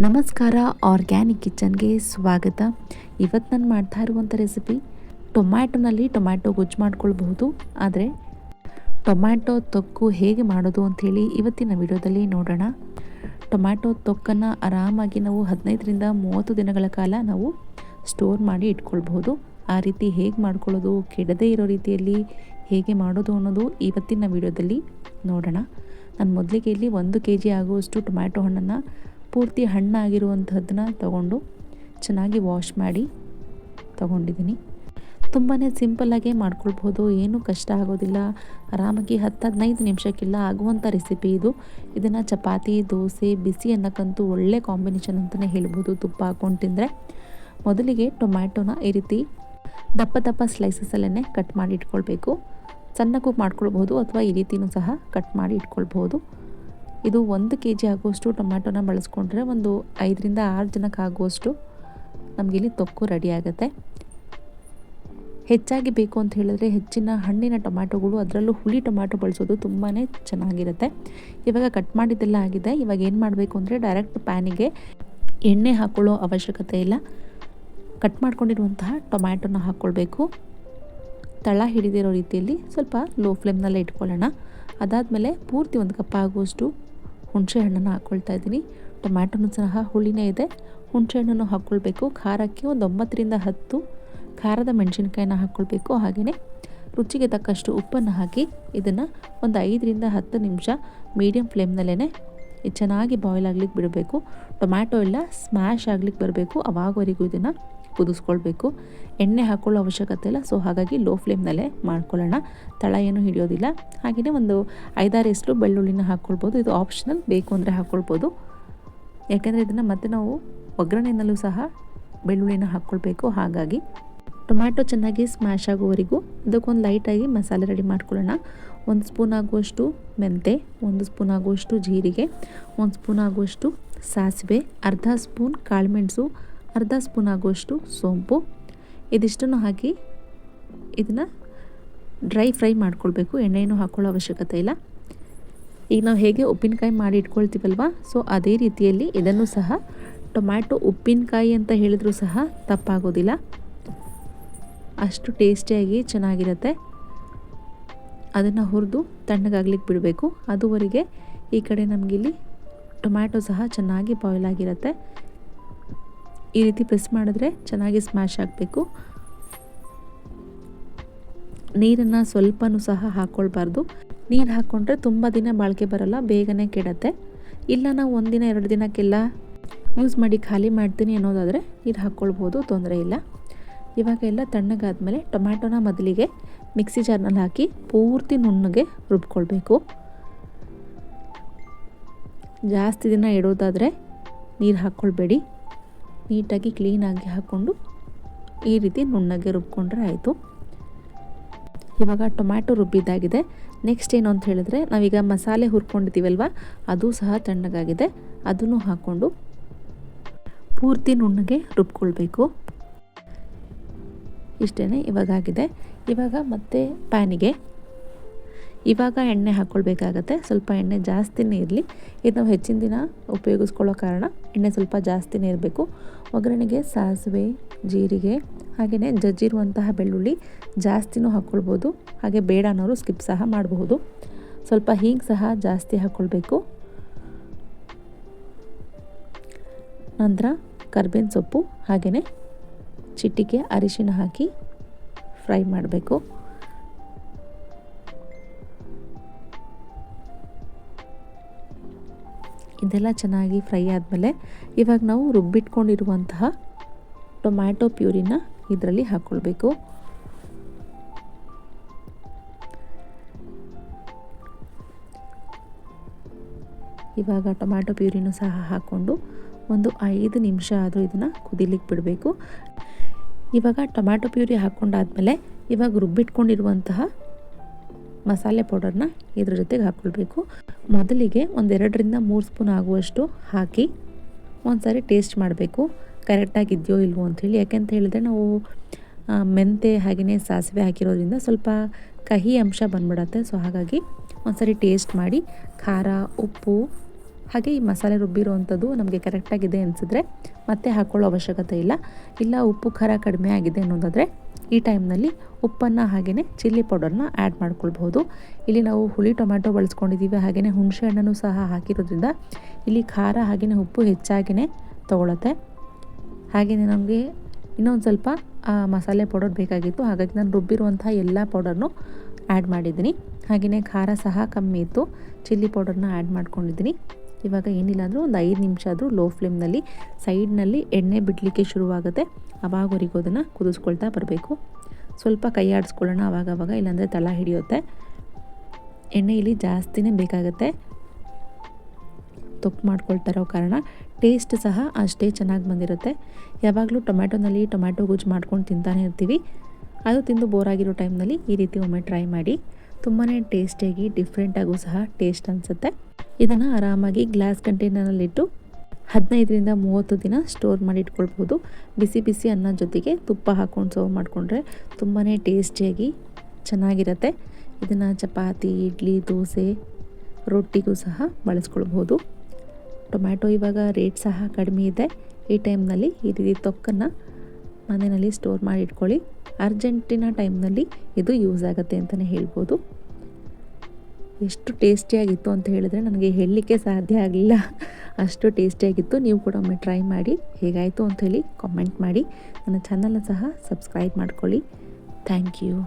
ನಮಸ್ಕಾರ, ಆರ್ಗ್ಯಾನಿಕ್ ಕಿಚನ್ಗೆ ಸ್ವಾಗತ. ಇವತ್ತು ನಾನು ಮಾಡ್ತಾ ಇರುವಂಥ ರೆಸಿಪಿ ಟೊಮ್ಯಾಟೊ ಗೊಜ್ಜು ಮಾಡ್ಕೊಳ್ಬಹುದು. ಆದರೆ ಟೊಮ್ಯಾಟೊ ತೊಕ್ಕು ಹೇಗೆ ಮಾಡೋದು ಅಂಥೇಳಿ ಇವತ್ತಿನ ವಿಡಿಯೋದಲ್ಲಿ ನೋಡೋಣ. ಟೊಮ್ಯಾಟೊ ತೊಕ್ಕನ್ನು ಆರಾಮಾಗಿ ನಾವು 15ರಿಂದ 30 ದಿನಗಳ ಕಾಲ ನಾವು ಸ್ಟೋರ್ ಮಾಡಿ ಇಟ್ಕೊಳ್ಬಹುದು. ಆ ರೀತಿ ಹೇಗೆ ಮಾಡ್ಕೊಳ್ಳೋದು, ಕೆಡದೇ ಇರೋ ರೀತಿಯಲ್ಲಿ ಹೇಗೆ ಮಾಡೋದು ಅನ್ನೋದು ಇವತ್ತಿನ ವಿಡಿಯೋದಲ್ಲಿ ನೋಡೋಣ. ನಾನು ಮೊದಲಿಗೆ ಇಲ್ಲಿ 1 kg ಆಗುವಷ್ಟು ಟೊಮ್ಯಾಟೊ ಹಣ್ಣನ್ನು ಪೂರ್ತಿ ಹಣ್ಣಾಗಿರುವಂಥದ್ದನ್ನ ತಗೊಂಡು ಚೆನ್ನಾಗಿ ವಾಶ್ ಮಾಡಿ ತಗೊಂಡಿದ್ದೀನಿ. ತುಂಬಾ ಸಿಂಪಲ್ಲಾಗೆ ಮಾಡ್ಕೊಳ್ಬೋದು, ಏನೂ ಕಷ್ಟ ಆಗೋದಿಲ್ಲ. ಆರಾಮಾಗಿ 10-15 ನಿಮಿಷಕ್ಕೆಲ್ಲ ಆಗುವಂಥ ರೆಸಿಪಿ ಇದು. ಇದನ್ನು ಚಪಾತಿ, ದೋಸೆ, ಬಿಸಿ ಅನ್ನಕ್ಕಂತೂ ಒಳ್ಳೆ ಕಾಂಬಿನೇಷನ್ ಅಂತಲೇ ಹೇಳ್ಬೋದು ತುಪ್ಪ ಹಾಕ್ಕೊಂಡು ತಿಂದರೆ. ಮೊದಲಿಗೆ ಟೊಮ್ಯಾಟೊನ ಈ ರೀತಿ ದಪ್ಪ ಸ್ಲೈಸಸಲ್ಲೇ ಕಟ್ ಮಾಡಿ ಇಟ್ಕೊಳ್ಬೇಕು. ಸಣ್ಣಕ್ಕೂ ಮಾಡ್ಕೊಳ್ಬೋದು ಅಥವಾ ಈ ರೀತಿಯೂ ಸಹ ಕಟ್ ಮಾಡಿ ಇಟ್ಕೊಳ್ಬೋದು. ಇದು 1 kg ಆಗುವಷ್ಟು ಟೊಮ್ಯಾಟೊನ ಬಳಸ್ಕೊಂಡ್ರೆ ಒಂದು 5ರಿಂದ 6 ಜನಕ್ಕೆ ಆಗುವಷ್ಟು ನಮಗಿಲ್ಲಿ ತೊಕ್ಕು ರೆಡಿ ಆಗುತ್ತೆ. ಹೆಚ್ಚಾಗಿ ಬೇಕು ಅಂತ ಹೇಳಿದ್ರೆ ಹೆಚ್ಚಿನ ಹಣ್ಣಿನ ಟೊಮ್ಯಾಟೊಗಳು, ಅದರಲ್ಲೂ ಹುಳಿ ಟೊಮ್ಯಾಟೊ ಬಳಸೋದು ತುಂಬಾ ಚೆನ್ನಾಗಿರುತ್ತೆ. ಇವಾಗ ಕಟ್ ಮಾಡಿದ್ದೆಲ್ಲ ಆಗಿದೆ. ಇವಾಗ ಏನು ಮಾಡಬೇಕು ಅಂದರೆ ಡೈರೆಕ್ಟ್ ಪ್ಯಾನಿಗೆ ಎಣ್ಣೆ ಹಾಕ್ಕೊಳ್ಳೋ ಅವಶ್ಯಕತೆ ಇಲ್ಲ. ಕಟ್ ಮಾಡ್ಕೊಂಡಿರುವಂತಹ ಟೊಮ್ಯಾಟೊನ ಹಾಕ್ಕೊಳ್ಬೇಕು. ತಳ ಹಿಡಿದಿರೋ ರೀತಿಯಲ್ಲಿ ಸ್ವಲ್ಪ ಲೋ ಫ್ಲೇಮ್ನಲ್ಲೇ ಇಟ್ಕೊಳ್ಳೋಣ. ಅದಾದಮೇಲೆ ಪೂರ್ತಿ 1 ಕಪ್ ಆಗುವಷ್ಟು ಹುಣಸೆ ಹಣ್ಣನ್ನು ಹಾಕ್ಕೊಳ್ತಾ ಇದ್ದೀನಿ. ಟೊಮ್ಯಾಟೊನೂ ಸಹ ಹುಳಿನೇ ಇದೆ. ಹುಣಸೆ ಹಣ್ಣನ್ನು ಹಾಕ್ಕೊಳ್ಬೇಕು. ಖಾರಕ್ಕೆ ಒಂದು 9ರಿಂದ 10 ಖಾರದ ಮೆಣಸಿನ್ಕಾಯಿನ ಹಾಕ್ಕೊಳ್ಬೇಕು. ಹಾಗೆಯೇ ರುಚಿಗೆ ತಕ್ಕಷ್ಟು ಉಪ್ಪನ್ನು ಹಾಕಿ ಇದನ್ನು ಒಂದು 5ರಿಂದ 10 ನಿಮಿಷ ಮೀಡಿಯಮ್ ಫ್ಲೇಮ್ನಲ್ಲೇ ಚೆನ್ನಾಗಿ ಬಾಯ್ಲ್ ಆಗ್ಲಿಕ್ಕೆ ಬಿಡಬೇಕು. ಟೊಮ್ಯಾಟೊ ಎಲ್ಲ ಸ್ಮ್ಯಾಶ್ ಆಗ್ಲಿಕ್ಕೆ ಬರಬೇಕು. ಅವಾಗವರೆಗೂ ಇದನ್ನು ಕುದಿಸ್ಕೊಳ್ಬೇಕು. ಎಣ್ಣೆ ಹಾಕ್ಕೊಳ್ಳೋ ಅವಶ್ಯಕತೆ ಇಲ್ಲ. ಸೊ ಹಾಗಾಗಿ ಲೋ ಫ್ಲೇಮ್ನಲ್ಲೇ ಮಾಡ್ಕೊಳ್ಳೋಣ. ತಳ ಏನೂ ಹಿಡಿಯೋದಿಲ್ಲ. ಹಾಗೆಯೇ ಒಂದು 5-6 ಎಸಳು ಬೆಳ್ಳುಳ್ಳಿನ ಹಾಕ್ಕೊಳ್ಬೋದು. ಇದು ಆಪ್ಷನಲ್, ಬೇಕು ಅಂದರೆ ಹಾಕ್ಕೊಳ್ಬೋದು. ಯಾಕೆಂದರೆ ಇದನ್ನು ಮತ್ತೆ ನಾವು ಒಗ್ಗರಣೆಯಲ್ಲೂ ಸಹ ಬೆಳ್ಳುಳ್ಳಿನ ಹಾಕ್ಕೊಳ್ಬೇಕು. ಹಾಗಾಗಿ ಟೊಮ್ಯಾಟೊ ಚೆನ್ನಾಗಿ ಸ್ಮ್ಯಾಶ್ ಆಗೋವರೆಗೂ ಇದಕ್ಕೊಂದು ಲೈಟಾಗಿ ಮಸಾಲೆ ರೆಡಿ ಮಾಡ್ಕೊಳ್ಳೋಣ. 1 ಸ್ಪೂನ್ ಆಗುವಷ್ಟು ಮೆಂತೆ, 1 ಸ್ಪೂನ್ ಆಗುವಷ್ಟು ಜೀರಿಗೆ, 1 ಸ್ಪೂನ್ ಆಗುವಷ್ಟು ಸಾಸಿವೆ, ಅರ್ಧ ಸ್ಪೂನ್ ಕಾಳುಮೆಣಸು, ಅರ್ಧ ಸ್ಪೂನ್ ಆಗುವಷ್ಟು ಸೋಂಪು, ಇದಿಷ್ಟನ್ನು ಹಾಕಿ ಇದನ್ನು ಡ್ರೈ ಫ್ರೈ ಮಾಡ್ಕೊಳ್ಬೇಕು. ಎಣ್ಣೆಯನ್ನು ಹಾಕ್ಕೊಳ್ಳೋ ಅವಶ್ಯಕತೆ ಇಲ್ಲ. ಈಗ ನಾವು ಹೇಗೆ ಉಪ್ಪಿನಕಾಯಿ ಮಾಡಿ ಇಟ್ಕೊಳ್ತೀವಲ್ವ, ಸೊ ಅದೇ ರೀತಿಯಲ್ಲಿ ಇದನ್ನು ಸಹ ಟೊಮ್ಯಾಟೊ ಉಪ್ಪಿನಕಾಯಿ ಅಂತ ಹೇಳಿದರೂ ಸಹ ತಪ್ಪಾಗೋದಿಲ್ಲ. ಅಷ್ಟು ಟೇಸ್ಟಿಯಾಗಿ ಚೆನ್ನಾಗಿರುತ್ತೆ. ಅದನ್ನು ಹುರಿದು ತಣ್ಣಗಾಗ್ಲಿಕ್ಕೆ ಬಿಡಬೇಕು. ಅದುವರೆಗೆ ಈ ಕಡೆ ನಮಗಿಲ್ಲಿ ಟೊಮ್ಯಾಟೊ ಸಹ ಚೆನ್ನಾಗಿ ಬಾಯ್ಲ್ ಆಗಿರುತ್ತೆ. ಈ ರೀತಿ ಪ್ರೆಸ್ ಮಾಡಿದ್ರೆ ಚೆನ್ನಾಗಿ ಸ್ಮ್ಯಾಶ್ ಆಗಬೇಕು. ನೀರನ್ನು ಸ್ವಲ್ಪನೂ ಸಹ ಹಾಕ್ಕೊಳ್ಬಾರ್ದು. ನೀರು ಹಾಕ್ಕೊಂಡ್ರೆ ತುಂಬ ದಿನ ಬಾಳಿಕೆ ಬರೋಲ್ಲ, ಬೇಗನೆ ಕೆಡುತ್ತೆ. ಇಲ್ಲ ನಾವು 1 ದಿನ 2 ದಿನಕ್ಕೆಲ್ಲ ಯೂಸ್ ಮಾಡಿ ಖಾಲಿ ಮಾಡ್ತೀನಿ ಅನ್ನೋದಾದರೆ ನೀರು ಹಾಕ್ಕೊಳ್ಬೋದು, ತೊಂದರೆ ಇಲ್ಲ. ಇವಾಗ ಎಲ್ಲ ತಣ್ಣಗಾದ್ಮೇಲೆ ಟೊಮ್ಯಾಟೊನ ಮೊದಲಿಗೆ ಮಿಕ್ಸಿ ಜಾರ್ನಲ್ಲಿ ಹಾಕಿ ಪೂರ್ತಿ ನುಣ್ಣಗೆ ರುಬ್ಕೊಳ್ಬೇಕು. ಜಾಸ್ತಿ ದಿನ ಇಡೋದಾದರೆ ನೀರು ಹಾಕ್ಕೊಳ್ಬೇಡಿ. ನೀಟಾಗಿ ಕ್ಲೀನಾಗಿ ಹಾಕ್ಕೊಂಡು ಈ ರೀತಿ ನುಣ್ಣಗೆ ರುಬ್ಕೊಂಡ್ರೆ ಆಯಿತು. ಇವಾಗ ಟೊಮ್ಯಾಟೊ ರುಬ್ಬಿದ್ದಾಗಿದೆ. ನೆಕ್ಸ್ಟ್ ಏನು ಅಂತ ಹೇಳಿದ್ರೆ ನಾವೀಗ ಮಸಾಲೆ ಹುರ್ಕೊಂಡಿದ್ದೀವಲ್ವ, ಅದು ಸಹ ತಣ್ಣಗಾಗಿದೆ. ಅದನ್ನು ಹಾಕ್ಕೊಂಡು ಪೂರ್ತಿ ನುಣ್ಣಗೆ ರುಬ್ಕೊಳ್ಬೇಕು. ಇಷ್ಟೇ ಇವಾಗ ಆಗಿದೆ. ಇವಾಗ ಮತ್ತೆ ಪ್ಯಾನಿಗೆ ಇವಾಗ ಎಣ್ಣೆ ಹಾಕ್ಕೊಳ್ಬೇಕಾಗತ್ತೆ. ಸ್ವಲ್ಪ ಎಣ್ಣೆ ಜಾಸ್ತಿನೇ ಇರಲಿ. ಇದು ನಾವು ಹೆಚ್ಚಿನ ದಿನ ಉಪಯೋಗಿಸ್ಕೊಳ್ಳೋ ಕಾರಣ ಎಣ್ಣೆ ಸ್ವಲ್ಪ ಜಾಸ್ತಿನೇ ಇರಬೇಕು. ಒಗ್ಗರಣೆಗೆ ಸಾಸಿವೆ, ಜೀರಿಗೆ, ಹಾಗೆಯೇ ಜಜ್ಜಿರುವಂತಹ ಬೆಳ್ಳುಳ್ಳಿ ಜಾಸ್ತಿನೂ ಹಾಕ್ಕೊಳ್ಬೋದು. ಹಾಗೆ ಬೇಡ ಅನ್ನೋರು ಸ್ಕಿಪ್ ಸಹ ಮಾಡಬಹುದು. ಸ್ವಲ್ಪ ಹೀಗೆ ಸಹ ಜಾಸ್ತಿ ಹಾಕ್ಕೊಳ್ಬೇಕು. ನಂತರ ಕರ್ಬೇವಿನ ಸೊಪ್ಪು ಹಾಗೆಯೇ ಚಿಟಿಕೆ ಅರಿಶಿನ ಹಾಕಿ ಫ್ರೈ ಮಾಡಬೇಕು. ಇದೆಲ್ಲ ಚೆನ್ನಾಗಿ ಫ್ರೈ ಆದಮೇಲೆ ಇವಾಗ ನಾವು ರುಬ್ಬಿಟ್ಕೊಂಡಿರುವಂತಹ ಟೊಮ್ಯಾಟೊ ಪ್ಯೂರಿನ ಇದರಲ್ಲಿ ಹಾಕ್ಕೊಳ್ಬೇಕು. ಇವಾಗ ಟೊಮ್ಯಾಟೊ ಪ್ಯೂರಿನೂ ಸಹ ಹಾಕ್ಕೊಂಡು ಒಂದು 5 ನಿಮಿಷ ಆದರೂ ಇದನ್ನು ಕುದಿಲಿಕ್ಕೆ ಬಿಡಬೇಕು. ಇವಾಗ ಟೊಮ್ಯಾಟೊ ಪ್ಯೂರಿ ಹಾಕ್ಕೊಂಡಾದ್ಮೇಲೆ ಇವಾಗ ರುಬ್ಬಿಟ್ಕೊಂಡಿರುವಂತಹ ಮಸಾಲೆ ಪೌಡರ್ನ ಇದ್ರ ಜೊತೆಗೆ ಹಾಕ್ಕೊಳ್ಬೇಕು. ಮೊದಲಿಗೆ ಒಂದು 2ರಿಂದ 3 ಸ್ಪೂನ್ ಆಗುವಷ್ಟು ಹಾಕಿ ಒಂದು ಸಾರಿ ಟೇಸ್ಟ್ ಮಾಡಬೇಕು, ಕರೆಕ್ಟಾಗಿದೆಯೋ ಇಲ್ವೋ ಅಂಥೇಳಿ. ಯಾಕೆಂತ ಹೇಳಿದ್ರೆ ನಾವು ಮೆಂತೆ ಹಾಗೆಯೇ ಸಾಸಿವೆ ಹಾಕಿರೋದ್ರಿಂದ ಸ್ವಲ್ಪ ಕಹಿ ಅಂಶ ಬಂದ್ಬಿಡತ್ತೆ. ಸೊ ಹಾಗಾಗಿ ಒಂದು ಸಾರಿ ಟೇಸ್ಟ್ ಮಾಡಿ ಖಾರ, ಉಪ್ಪು ಹಾಗೆ ಈ ಮಸಾಲೆ ರುಬ್ಬಿರೋವಂಥದ್ದು ನಮಗೆ ಕರೆಕ್ಟಾಗಿದೆ ಅನಿಸಿದ್ರೆ ಮತ್ತೆ ಹಾಕ್ಕೊಳ್ಳೋ ಅವಶ್ಯಕತೆ ಇಲ್ಲ ಉಪ್ಪು ಖಾರ ಕಡಿಮೆ ಆಗಿದೆ ಅನ್ನೋದಾದರೆ ಈ ಟೈಮ್ನಲ್ಲಿ ಉಪ್ಪನ್ನು ಹಾಗೆಯೇ ಚಿಲ್ಲಿ ಪೌಡರ್ನ ಆ್ಯಡ್ ಮಾಡ್ಕೊಳ್ಬೋದು. ಇಲ್ಲಿ ನಾವು ಹುಳಿ ಟೊಮ್ಯಾಟೊ ಬಳಸ್ಕೊಂಡಿದ್ದೀವಿ, ಹಾಗೆಯೇ ಹುಣಸೆ ಹಣ್ಣನ್ನು ಸಹ ಹಾಕಿರೋದ್ರಿಂದ ಇಲ್ಲಿ ಖಾರ ಹಾಗೆಯೇ ಉಪ್ಪು ಹೆಚ್ಚಾಗಿಯೇ ತೊಗೊಳುತ್ತೆ. ಹಾಗೆಯೇ ನಮಗೆ ಇನ್ನೊಂದು ಸ್ವಲ್ಪ ಮಸಾಲೆ ಪೌಡರ್ ಬೇಕಾಗಿತ್ತು, ಹಾಗಾಗಿ ನಾನು ರುಬ್ಬಿರುವಂಥ ಎಲ್ಲ ಪೌಡರ್ನು ಆ್ಯಡ್ ಮಾಡಿದ್ದೀನಿ. ಹಾಗೆಯೇ ಖಾರ ಸಹ ಕಮ್ಮಿ ಇತ್ತು, ಚಿಲ್ಲಿ ಪೌಡರ್ನ ಆ್ಯಡ್ ಮಾಡ್ಕೊಂಡಿದ್ದೀನಿ. ಇವಾಗ ಏನಿಲ್ಲ ಅಂದರೂ ಒಂದು 5 ನಿಮಿಷ ಆದರೂ ಲೋ ಫ್ಲೇಮ್ನಲ್ಲಿ ಸೈಡ್ನಲ್ಲಿ ಎಣ್ಣೆ ಬಿಡಲಿಕ್ಕೆ ಶುರುವಾಗುತ್ತೆ. ಅವಾಗವರೆಗೂ ಅದನ್ನು ಕುದಿಸ್ಕೊಳ್ತಾ ಬರಬೇಕು. ಸ್ವಲ್ಪ ಕೈ ಆಡಿಸ್ಕೊಳ್ಳೋಣ ಆವಾಗವಾಗ, ಇಲ್ಲಾಂದರೆ ತಳ ಹಿಡಿಯುತ್ತೆ. ಎಣ್ಣೆ ಇಲ್ಲಿ ಜಾಸ್ತಿನೇ ಬೇಕಾಗುತ್ತೆ ತೊಕ್ಕು ಮಾಡ್ಕೊಳ್ತಾ ಇರೋ ಕಾರಣ. ಟೇಸ್ಟ್ ಸಹ ಅಷ್ಟೇ ಚೆನ್ನಾಗಿ ಬಂದಿರುತ್ತೆ. ಯಾವಾಗಲೂ ಟೊಮ್ಯಾಟೊನಲ್ಲಿ ಟೊಮ್ಯಾಟೊ ಗೊಜ್ಜು ಮಾಡ್ಕೊಂಡು ತಿಂತಾನೆ ಇರ್ತೀವಿ, ಅದು ತಿಂದು ಬೋರಾಗಿರೋ ಟೈಮ್ನಲ್ಲಿ ಈ ರೀತಿ ಒಮ್ಮೆ ಟ್ರೈ ಮಾಡಿ. ತುಂಬಾ ಟೇಸ್ಟಿಯಾಗಿ ಡಿಫ್ರೆಂಟಾಗೂ ಸಹ ಟೇಸ್ಟ್ ಅನಿಸುತ್ತೆ. ಇದನ್ನು ಆರಾಮಾಗಿ ಗ್ಲಾಸ್ ಕಂಟೈನರಲ್ಲಿಟ್ಟು 15ರಿಂದ 30 ದಿನ ಸ್ಟೋರ್ ಮಾಡಿ ಇಟ್ಕೊಳ್ಬೋದು. ಬಿಸಿ ಬಿಸಿ ಅನ್ನದ ಜೊತೆಗೆ ತುಪ್ಪ ಹಾಕ್ಕೊಂಡು ಸರ್ವ್ ಮಾಡಿಕೊಂಡ್ರೆ ತುಂಬಾ ಟೇಸ್ಟಿಯಾಗಿ ಚೆನ್ನಾಗಿರುತ್ತೆ. ಇದನ್ನು ಚಪಾತಿ, ಇಡ್ಲಿ, ದೋಸೆ, ರೊಟ್ಟಿಗೂ ಸಹ ಬಳಸ್ಕೊಳ್ಬೋದು. ಟೊಮ್ಯಾಟೊ ಇವಾಗ ರೇಟ್ ಸಹ ಕಡಿಮೆ ಇದೆ. ಈ ಟೈಮ್ನಲ್ಲಿ ಈ ರೀತಿ ತೊಕ್ಕನ್ನು ಮನೆಯಲ್ಲಿ ಸ್ಟೋರ್ ಮಾಡಿ ಇಟ್ಕೊಳ್ಳಿ. ಅರ್ಜೆಂಟಿನ ಟೈಮ್ನಲ್ಲಿ ಇದು ಯೂಸ್ ಆಗುತ್ತೆ ಅಂತಲೇ ಹೇಳ್ಬೋದು. ಎಷ್ಟು ಟೇಸ್ಟಿಯಾಗಿತ್ತು ಅಂತ ಹೇಳಿದ್ರೆ ನನಗೆ ಹೇಳಲಿಕ್ಕೆ ಸಾಧ್ಯ ಆಗಲಿಲ್ಲ, ಅಷ್ಟು ಟೇಸ್ಟಿಯಾಗಿತ್ತು. ನೀವು ಕೂಡ ಒಮ್ಮೆ ಟ್ರೈ ಮಾಡಿ, ಹೇಗಾಯಿತು ಅಂಥೇಳಿ ಕಾಮೆಂಟ್ ಮಾಡಿ. ನನ್ನ ಚಾನಲ್ನ ಸಹ ಸಬ್ಸ್ಕ್ರೈಬ್ ಮಾಡ್ಕೊಳ್ಳಿ. Thank you.